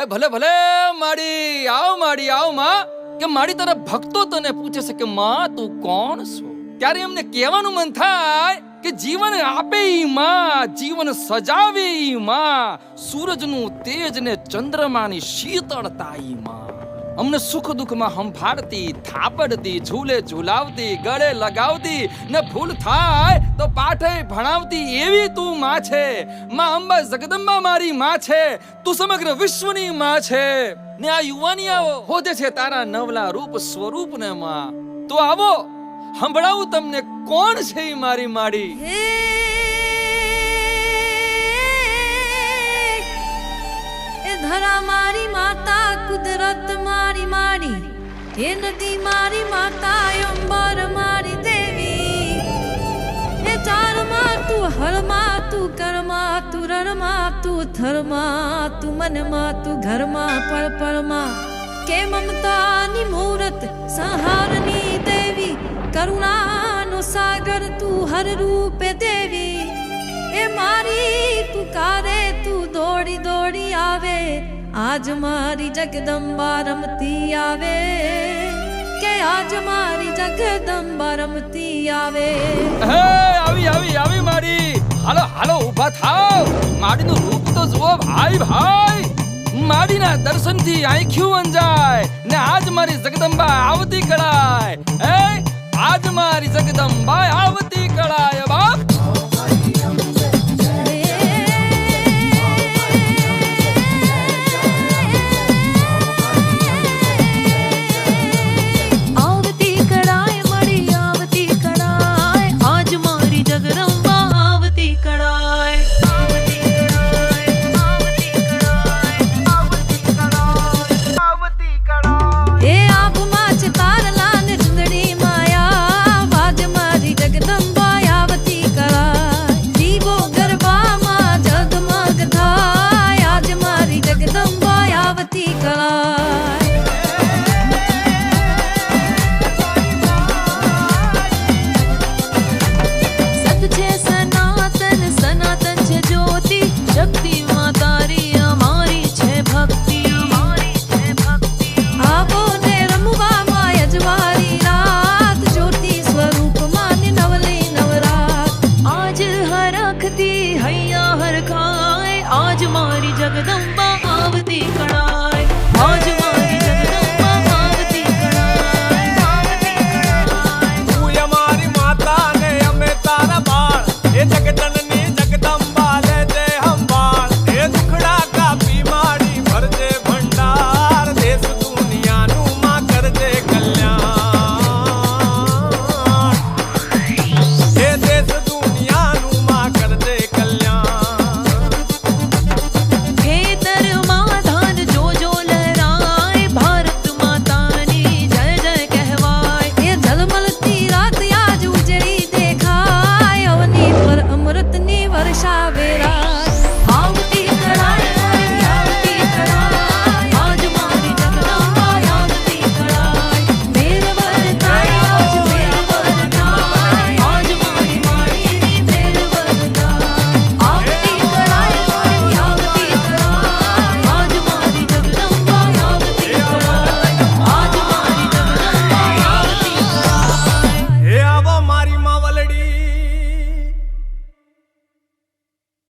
એ ભલે ભલે માડી આવ માં કે માડી તારા ભક્તો તને પૂછે છે કે માં તું કોણ છો? ત્યારે એમને કહેવાનું મન થાય કે જીવન આપે ઈ માં, જીવન સજાવે ઈ માં, સૂરજનું તેજ ને ચંદ્રમાની શીતળતા ઈ માં, અમને સુખ દુઃખમાં હંફાળતી, થાપડતી, ઝૂલે ઝૂલાવતી, ગળે લગાવતી ને ભૂલ થાય તો પાઠે ભણાવતી એવી તું માં છે. માં અંબા જગદંબા મારી માં છે, તું સમગ્ર વિશ્વની માં છે. ને આ યુવાનિયાઓ હોદે છે તારા નવલા રૂપ સ્વરૂપ ને માં. તો આવો સંભળાવું તમને કોણ છે ઈ મારી માડી. ધરા મારી માતા, કુદરત મારી માડી, હે નદી મારી માતા, અંબર મારી દેવી. હે ચારમાં તું, હરમાં તું, કરમાં તું, રણમાં તું, થરમાં તું, મનમાં તું, ઘરમાં પળ પળમાં કે મમતાની મૂરત, સંહારની દેવી, કરુણાનો સાગર તું હર રૂપે દેવી. એ મારી પુકારે તું દોડી દોડી આવે, આજ મારી જગદંબા રમતી આવે, કે આજ મારી જગદંબા રમતી આવે. હે આવી માડી, હાલો હાલો ઊભા થાવ. માડીનું રૂપ તો જુઓ ભાઈ ભાઈ. માડીના દર્શનથી આંખ્યું અંજાય ને આજ મારી જગદંબા આવતી કળાય. હે આજ મારી જગદંબા આવતી કળાય બાપ. आज मारी जगदंबा आवती कड़ा.